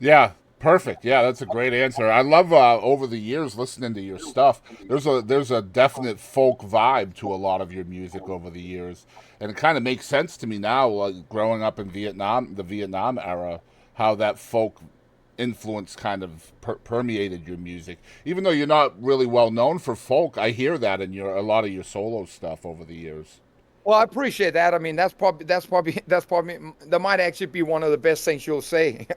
Yeah, perfect. Yeah, that's a great answer. I love over the years listening to your stuff. There's a definite folk vibe to a lot of your music over the years, and it kind of makes sense to me now, like growing up in Vietnam, the Vietnam era, how that folk influence kind of permeated your music. Even though you're not really well known for folk, I hear that in your a lot of your solo stuff over the years. Well, I appreciate that. I mean, that's probably that might actually be one of the best things you'll say,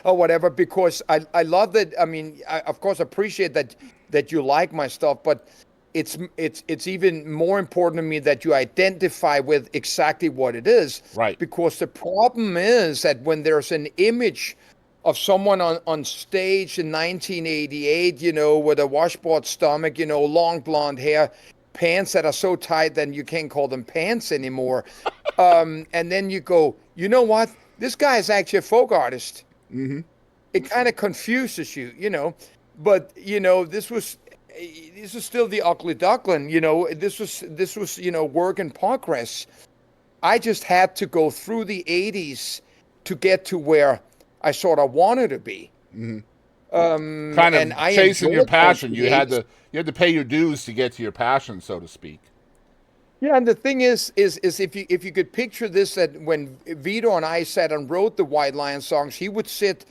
or whatever. Because I love that. I mean, I of course appreciate that you like my stuff, but it's even more important to me that you identify with exactly what it is. Right. Because the problem is that when there's an image of someone on stage in 1988, with a washboard stomach, long blonde hair, pants that are so tight that you can't call them pants anymore. And then you go, you know what? This guy is actually a folk artist. Mm-hmm. It kind of confuses you. But this was still the ugly duckling. This was work in progress. I just had to go through the 80s to get to where I sort of wanted to be. Mm-hmm. Kind And of I chasing your enjoyed going passion. through the 80s. You had to pay your dues to get to your passion, so to speak. Yeah, and the thing is if you could picture this, that when Vito and I sat and wrote the White Lion songs, he would sit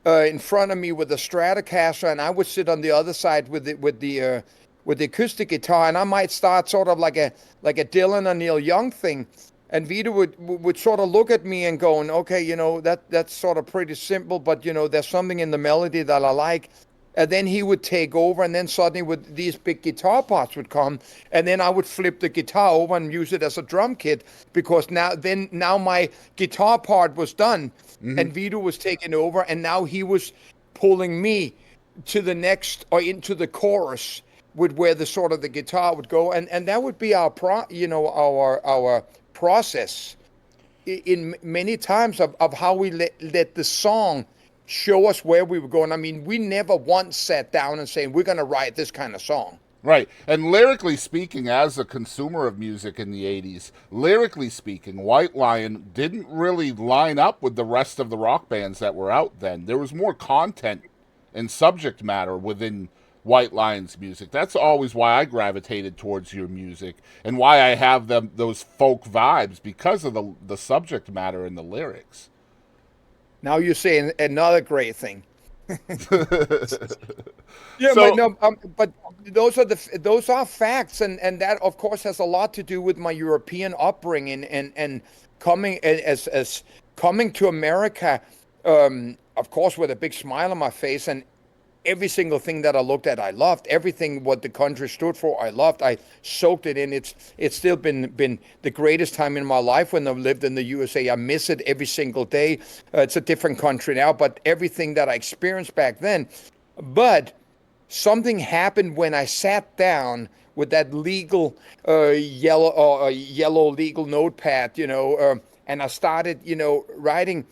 in front of me with the Stratocaster, and I would sit on the other side with the acoustic guitar, and I might start sort of like a Dylan or Neil Young thing, and Vito would sort of look at me and going, okay, that's sort of pretty simple, but there's something in the melody that I like. And then he would take over, and then suddenly with these big guitar parts would come, and then I would flip the guitar over and use it as a drum kit, because now my guitar part was done, Mm-hmm. and Vito was taking over, and now he was pulling me to the next or into the chorus with where the sort of the guitar would go, and that would be our process in many times of how we let the song show us where we were going. I mean, we never once sat down and saying we're going to write this kind of song. Right. And lyrically speaking, as a consumer of music in the 80s, lyrically speaking, White Lion didn't really line up with the rest of the rock bands that were out then. There was more content and subject matter within White Lion's music. That's always why I gravitated towards your music and why I have those folk vibes, because of the subject matter and the lyrics. Now you're saying another great thing. Yeah, but So, no, but those are facts, and that of course has a lot to do with my European upbringing and coming as coming to America, of course, with a big smile on my face, and every single thing that I looked at, I loved. Everything what the country stood for, I loved. I soaked it in. It's still been the greatest time in my life when I lived in the USA. I miss it every single day. It's a different country now, but everything that I experienced back then. But something happened when I sat down with that legal yellow legal notepad, and I started, writing.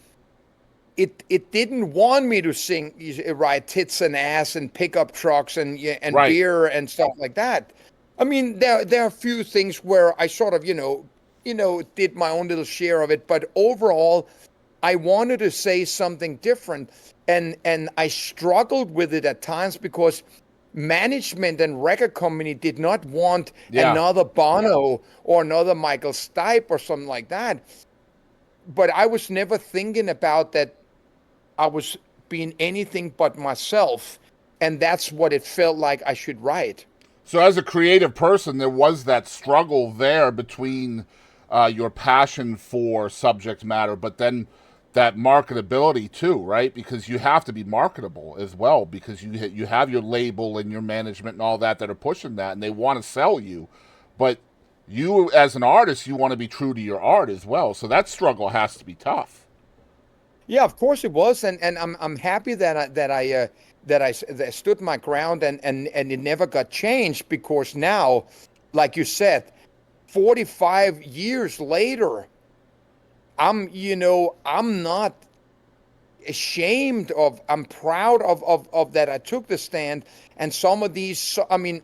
It didn't want me to sing, write tits and ass and pickup trucks and and right. beer and stuff like that. I mean, there are a few things where I sort of did my own little share of it, but overall, I wanted to say something different, and I struggled with it at times because management and record company did not want Yeah. another Bono or another Michael Stipe or something like that. But I was never thinking about that I was being anything but myself, and that's what it felt like I should write. So, as a creative person, there was that struggle there between your passion for subject matter, but then that marketability too, right? Because you have to be marketable as well, because you have your label and your management and all that are pushing that, and they want to sell you, but you as an artist, you want to be true to your art as well. So that struggle has to be tough. Yeah, of course it was, and I'm happy that I stood my ground, and it never got changed, because now, like you said, 45 years later, I'm not ashamed of. I'm proud of that I took the stand, and some of these. I mean,